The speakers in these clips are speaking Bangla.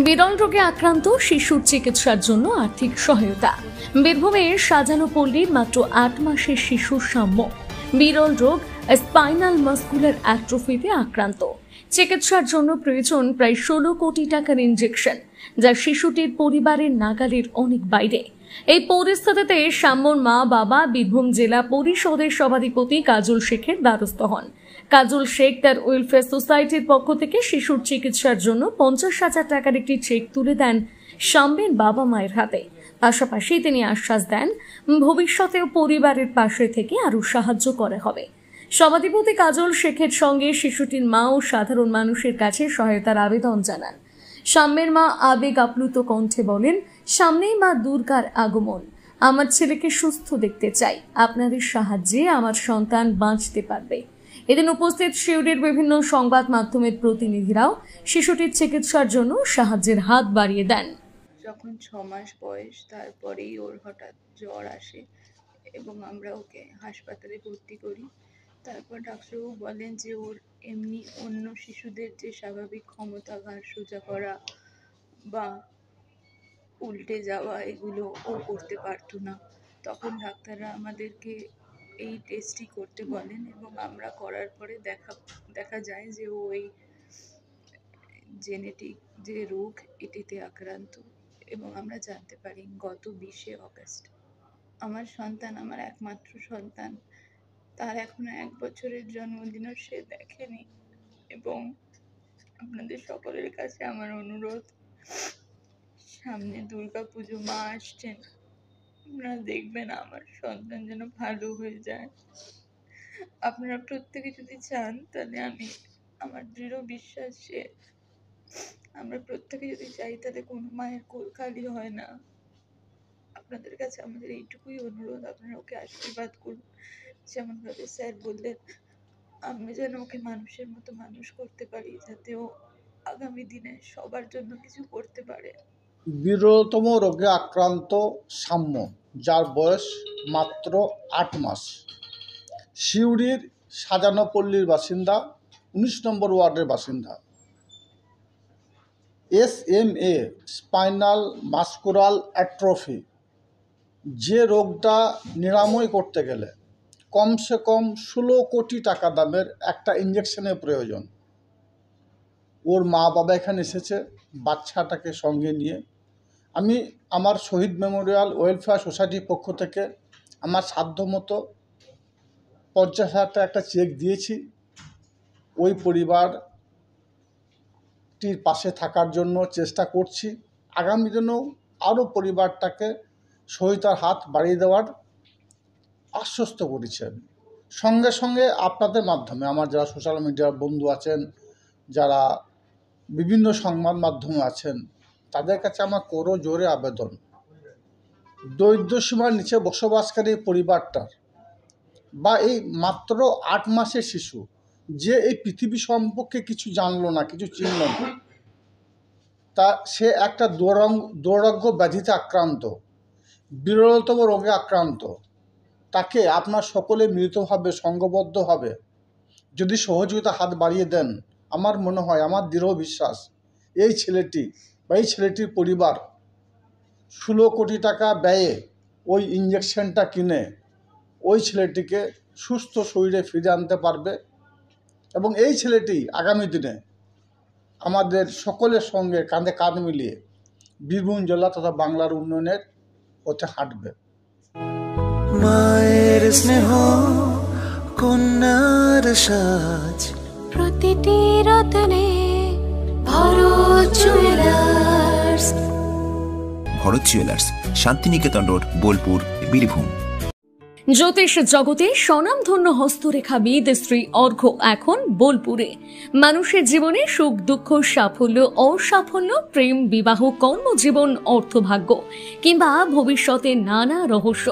বিরল রোগে আক্রান্ত শিশুর চিকিৎসার জন্য আর্থিক সহায়তা। বীরভূমের সাজানো পল্লীর মাত্র 8 মাসের শিশু সাম্য বিরল রোগ স্পাইনাল মাস্কুলার অ্যাট্রোফিতে আক্রান্ত। চিকিৎসার জন্য প্রয়োজন প্রায় 16 কোটি টাকার ইনজেকশন, যা শিশুটির পরিবারের নাগালের অনেক বাইরে। এই পরিস্থিতিতে সাম্যর মা বাবা বীরভূম জেলা পরিষদের সভাধিপতি কাজল শেখের দ্বারস্থ হন। কাজল শেখ তার ওয়েলফেয়ার সোসাইটির পক্ষ থেকে শিশুর চিকিৎসার জন্য 50,000 টাকার একটি চেক তুলে দেন সাম্যের বাবা মায়ের হাতে। পাশাপাশি তিনি আশ্বাস দেন ভবিষ্যতেও পরিবারের পাশে থেকে আরও সাহায্য করা হবে। সভাধিপতি কাজল শেখের সঙ্গে শিশুটির মা ও সাধারণ মানুষের কাছে সহায়তার আবেদন জানান। সাম্যের মা আবেগ আপ্লুত কণ্ঠে বলেন, সামনেই মা দুর্গার আগমন। আমার ছেলেকে সুস্থ দেখতে চাই। আপনাদের সাহায্যে আমার সন্তান বাঁচতে পারবে। এদিন উপস্থিত সিউড়ির বিভিন্ন সংবাদ মাধ্যমের প্রতিনিধিরাও শিশুটির চিকিৎসার জন্য সাহায্যের হাত বাড়িয়ে দেন। যখন 6 মাস বয়স, তারপরেই ওর হঠাৎ জ্বর আসে এবং আমরা ওকে হাসপাতালে ভর্তি করি। তারপর ডাক্তারবাবু বলেন যে ওর এমনি অন্য শিশুদের যে স্বাভাবিক ক্ষমতা ঘাড় সোজা করা বা উল্টে যাওয়া এগুলো ও করতে পারতো না। তখন ডাক্তাররা আমাদেরকে এই টেস্টই করতে বলেন এবং আমরা করার পরে দেখা যায় যে ও এই জেনেটিক যে রোগ এটিতে আক্রান্ত এবং আমরা জানতে পারি গত 20শে অগস্ট। আমার সন্তান, আমার একমাত্র সন্তান, তার এখনো 1 বছরের জন্মদিনও সে দেখেনি এবং আপনাদের সকলের কাছে আমার অনুরোধ, সামনে দুর্গাপুজো, মা আসছেন, আপনারা দেখবেন আমার সন্তান যেন ভালো হয়ে যায়। আপনারা প্রত্যেকে যদি চান তাহলে আমার দৃঢ় বিশ্বাস যে আমরা প্রত্যেকে যদি চাই তাহলে কোনো মায়ের কোল খালি হয় না। আপনাদের কাছে আমাদের এইটুকুই অনুরোধ, আপনারা ওকে আশীর্বাদ করুন। যেমনভাবে স্যার বললেন, আমি যেন ওকে মানুষের মতো মানুষ করতে পারি, যাতে ও আগামী দিনে সবার জন্য কিছু করতে পারে। বিরলতম রোগে আক্রান্ত সাম্য, যার বয়স মাত্র 8 মাস, সিউড়ির সাজানো পল্লীর বাসিন্দা, 19 নম্বর ওয়ার্ডের বাসিন্দা। SMA স্পাইনাল মাস্কুলার অ্যাট্রোফি, যে রোগটা নিরাময় করতে গেলে কমসে কম 16 কোটি টাকা দামের একটা ইঞ্জেকশনের প্রয়োজন। ওর মা বাবা এখানে এসেছে বাচ্চাটাকে সঙ্গে নিয়ে। আমি আমার শহীদ মেমোরিয়াল ওয়েলফেয়ার সোসাইটির পক্ষ থেকে আমার সাধ্যমতো 50,000 টাকা একটা চেক দিয়েছি ওই পরিবারটির পাশে থাকার জন্য চেষ্টা করছি। আগামী দিনেও আরও পরিবারটাকে সহায়তার হাত বাড়িয়ে দেওয়ার আশ্বস্ত করেছেন। সঙ্গে সঙ্গে আপনাদের মাধ্যমে আমার যারা সোশ্যাল মিডিয়ার বন্ধু আছেন, যারা বিভিন্ন সংবাদ মাধ্যমে আছেন, তাদের কাছে আমার করো জোরে আবেদন, দরিদ্রসীমার নিচে বসবাসকারী পরিবারটার বা এই মাত্র 8 মাসের শিশু, যে এই পৃথিবী সম্পর্কে কিছু জানলো না, কিছু চিনল না, তা সে একটা দুরারোগ্য ব্যাধিতে আক্রান্ত, বিরলতম রোগে আক্রান্ত, তাকে আপনার সকলে মিলিতভাবে সংঘবদ্ধভাবে যদি সহযোগিতা হাত বাড়িয়ে দেন, আমার মনে হয়, আমার দৃঢ় বিশ্বাস, এই ছেলেটি বা এই ছেলেটির পরিবার 16 কোটি টাকা ব্যয়ে ওই ইঞ্জেকশনটা কিনে ওই ছেলেটিকে সুস্থ শরীরে ফিরে আনতে পারবে এবং এই ছেলেটি আগামী দিনে আমাদের সকলের সঙ্গে কাঁধে কাঁধ মিলিয়ে বীরভূম জেলা তথা বাংলার উন্নয়নের পথে হাঁটবে। মায়ের স্নেহ, কন্যার সাজ, প্রতিটি রতনে Bharat jewellers. Bharat jewellers, Santiniketan road, Bolpur, Birbhum. জ্যোতিষ জগতে স্বনামধন্য হস্তরেখাবিদ শ্রী অর্ঘ্য এখন বোলপুরে। মানুষের জীবনে সুখ দুঃখ, সাফল্য অসাফল্য, প্রেম বিবাহ, কর্মজীবন, অর্থভাগ্য কিংবা ভবিষ্যতের নানা রহস্য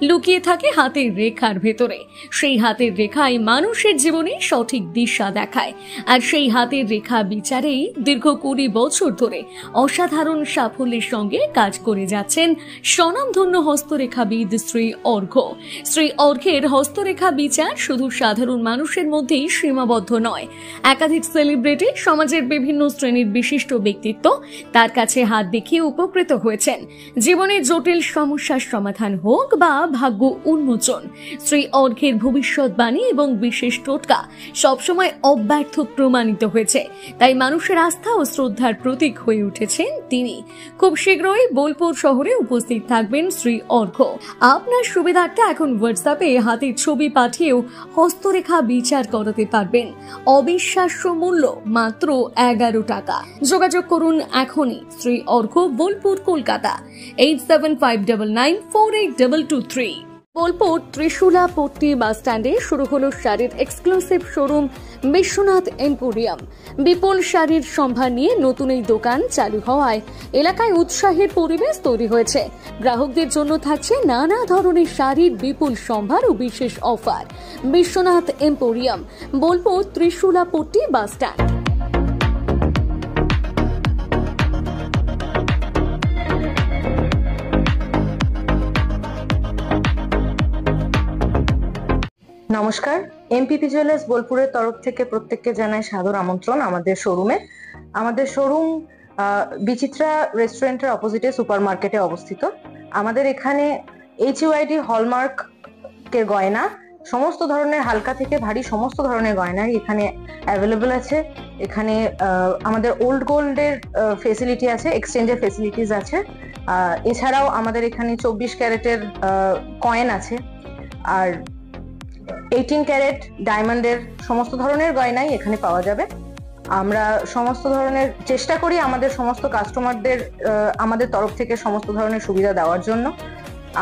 লুকিয়ে থাকে হাতের রেখার ভেতরে। সেই হাতের রেখায় মানুষের জীবনে সঠিক দিশা দেখায়। আর সেই হাতের রেখা বিচারেই দীর্ঘ 20 বছর ধরে অসাধারণ সাফল্যের সঙ্গে কাজ করে যাচ্ছেন স্বনামধন্য হস্তরেখাবিদ শ্রী অর্ঘ্য। শ্রী অর্ঘের হস্তরেখা বিচার শুধু সাধারণ মানুষের মধ্যেই সীমাবদ্ধ নয়, একাধিক সেলিব্রিটি, সমাজের বিভিন্ন শ্রেণীর বিশিষ্ট ব্যক্তিত্ব তার কাছে হাত দেখিয়ে উপকৃত হয়েছেন। জীবনে জটিল সমস্যার সমাধান হোক বা ভাগ্য উন্মোচন, শ্রী অর্ঘের ভবিষ্যৎবাণী এবং বিশেষ টোটকা সবসময় অব্যর্থ প্রমাণিত হয়েছে। তাই মানুষের আস্থা ও শ্রদ্ধার প্রতীক হয়ে উঠেছেন তিনি। খুব শীঘ্রই বোলপুর শহরে উপস্থিত থাকবেন শ্রী অর্ঘ। আপনার সুবিধার্থে এখন হোয়াটসঅ্যাপে হাতের ছবি পাঠিয়েও হস্তরেখা বিচার করাতে পারবেন। অবিশ্বাস্য মূল্য মাত্র 11 টাকা। যোগাযোগ করুন এখনই। শ্রী অর্ঘ, বোলপুর, কলকাতা 8759948223। বোলপুর ত্রিশুলা পট্টি বাস স্ট্যান্ডে শুরু হলো শাড়ির এক্সক্লুসিভ শোরুম বিশ্বনাথ এম্পোরিয়াম। বিপুল শাড়ির সম্ভার নিয়ে নতুন এই দোকান চালু হওয়ায় এলাকায় উৎসাহের পরিবেশ তৈরি হয়েছে। গ্রাহকদের জন্য থাকছে নানা ধরনের শাড়ির বিপুল সম্ভার ও বিশেষ অফার। বিশ্বনাথ এম্পোরিয়াম, বোলপুর ত্রিশুলা পট্টি বাস স্ট্যান্ড। নমস্কার, এমপিপি জুয়েলার্স বোলপুরের তরফ থেকে প্রত্যেককে জানাই সাদর আমন্ত্রণ আমাদের শোরুমে। আমাদের শোরুম বিচিত্রা রেস্টুরেন্টের অপোজিটে সুপার মার্কেটে অবস্থিত। আমাদের এখানে HUID হলমার্কের গয়না, সমস্ত ধরনের হালকা থেকে ভারী সমস্ত ধরনের গয়না এখানে অ্যাভেলেবল আছে। এখানে আমাদের ওল্ড গোল্ডের ফেসিলিটি আছে, এক্সচেঞ্জের ফেসিলিটিস আছে। এছাড়াও আমাদের এখানে 24 ক্যারেটের কয়েন আছে, আর 18 ক্যারেট ডায়মন্ডের সমস্ত ধরনের গয়নাই এখানে পাওয়া যাবে। আমরা সমস্ত ধরনের চেষ্টা করি আমাদের সমস্ত কাস্টমারদের আমাদের তরফ থেকে সমস্ত ধরনের সুবিধা দেওয়ার জন্য।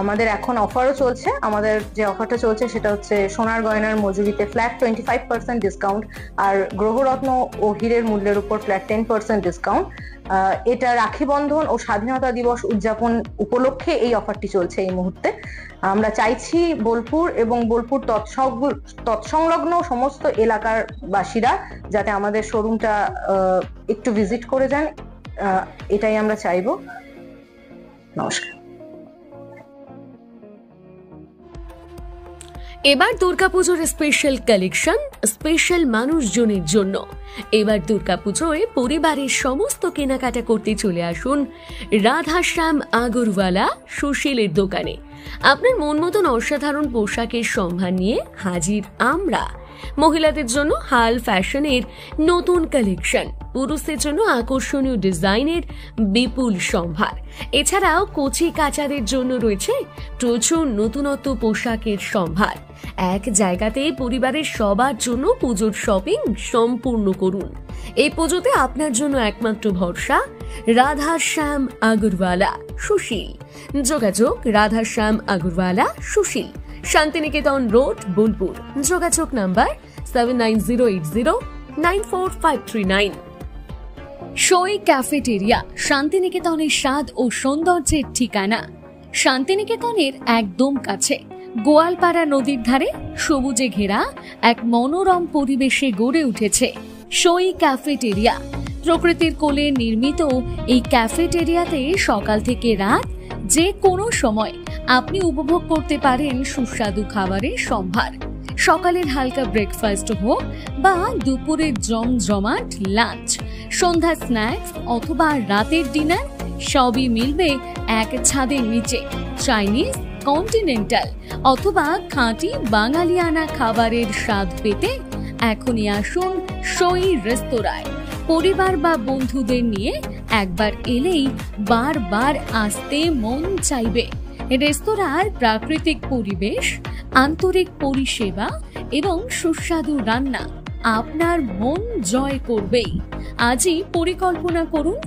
আমাদের এখন অফারও চলছে। আমাদের যে অফারটা চলছে সেটা হচ্ছে সোনার গয়নার মজুরিতে ফ্ল্যাট 25% ডিসকাউন্ট, আর গ্রহরত্ন ও হীরের মূল্যের উপর ফ্ল্যাট 10% ডিসকাউন্ট। এটা রাখি বন্ধন ও স্বাধীনতা দিবস উদযাপন উপলক্ষে এই অফারটি চলছে এই মুহূর্তে। আমরা চাইছি বোলপুর এবং বোলপুর তৎসংলগ্ন সমস্ত এলাকার বাসীরা যাতে আমাদের শোরুমটা একটু ভিজিট করে যান, এটাই আমরা চাইবো। নমস্কার। এবার দুর্গাপুজোর স্পেশাল কালেকশন, স্পেশাল মানুষজনের জন্য। এবার দুর্গাপুজোয় পরিবারের সমস্ত কেনাকাটা করতে চলে আসুন রাধাশ্যাম আগরওয়ালা সুশীলের দোকানে। আপনার মন মতন অসাধারণ পোশাকের সম্ভার নিয়ে হাজির আমরা। মহিলাদের জন্য হাল ফ্যাশনের নতুন কালেকশন, পুরুষদের জন্য আকর্ষণীয় ডিজাইনের বিপুল সম্ভার। এছাড়াও কচি কাচাদের জন্য রয়েছে প্রচুর নতুনত্ব পোশাকের সম্ভার। এক জায়গাতে পরিবারের সবার জন্য পুজোর শপিং সম্পূর্ণ করুন। এই পুজোতে আপনার জন্য একমাত্র ভরসা রাধাশ্যাম আগরওয়ালা সুশীল। যোগাযোগ রাধাশ্যাম আগরওয়ালা সুশীল, শান্তিনিকেতন রোড, বোলপুর। যোগাযোগ নাম্বার 7908094539। সই ক্যাফেটেরিয়া, শান্তিনিকেতনের স্বাদ ও সৌন্দর্যের ঠিকানা। শান্তিনিকেতনের একদম কাছে গোয়ালপাড়া নদীর ধারে সবুজে ঘেরা এক মনোরম পরিবেশে গড়ে উঠেছে সই ক্যাফেটেরিয়া। প্রকৃতির কোলে নির্মিত এই ক্যাফেটেরিয়াতে সকাল থেকে রাত যে কোনো সময় আপনি উপভোগ করতে পারেন সুস্বাদু খাবারের সম্ভার। সকালের হালকা ব্রেকফাস্ট হোক বা দুপুরের জমজমাট লাঞ্চ, সন্ধ্যা স্ন্যাক্স অথবা রাতের ডিনার, সবই মিলবে এক ছাদের নিচে। চাইনিজ, কন্টিনেন্টাল অথবা খাঁটি বাঙালিয়ানা খাবারের স্বাদ পেতে এখনই আসুন সই রেস্তোরাঁয়। পরিবার বা বন্ধুদের নিয়ে একবার এলেই বারবার আসতে মন চাইবে। রেস্তোরাঁর প্রাকৃতিক পরিবেশ, আন্তরিক পরিষেবা এবং সুস্বাদু রান্না আপনার মন জয় করবেই। আজই পরিকল্পনা করুন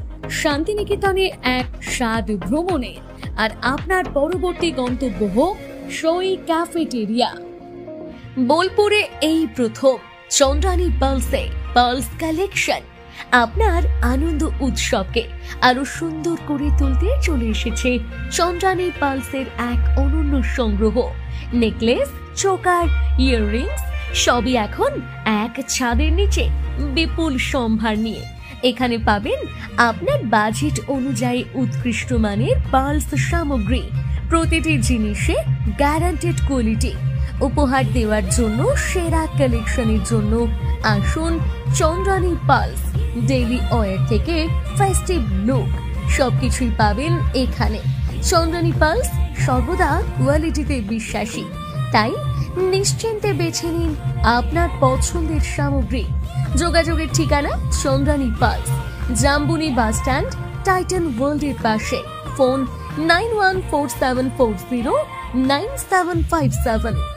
শান্তিনিকেতনে এক স্বাদ ভ্রমণের, আর আপনার পরবর্তী গন্তব্য হোক সই ক্যাফেটেরিয়া। বোলপুরে এই প্রথম চন্দ্রানী পার্লসে পার্লস কালেকশন আপনার আনন্দ উৎসবকে আরো সুন্দর করে তুলতে চলে এসেছে চন্দ্রানী পার্লসের এক অনন্য সংগ্রহ। নেকলেস, চোকার, ইয়াররিংস সবই এখন এক ছাদের নিচে বিপুল সম্ভার নিয়ে। এখানে পাবেন আপনার বাজেট অনুযায়ী উৎকৃষ্ট মানের পার্লস সামগ্রী, প্রতিটি জিনিসে গ্যারান্টেড কোয়ালিটি উপহার দেওয়ার জন্য সেরা কালেকশনের জন্য আসুন চন্দ্রানী পালস। ডেইলি ওয়্যার থেকে ফেস্টিভ লুক সবকিছুই পাবেন এখানে। চন্দ্রানী পালস সর্বদা কোয়ালিটিতে বিশ্বাসী, তাই নিশ্চিন্তে বেছে নিন আপনার পছন্দের সামগ্রী। যোগাযোগের ঠিকানা Chandrani pulse, Jambuni bus stand, Titan ওয়ার্ল্ডের পাশে। ফোন 9147409757।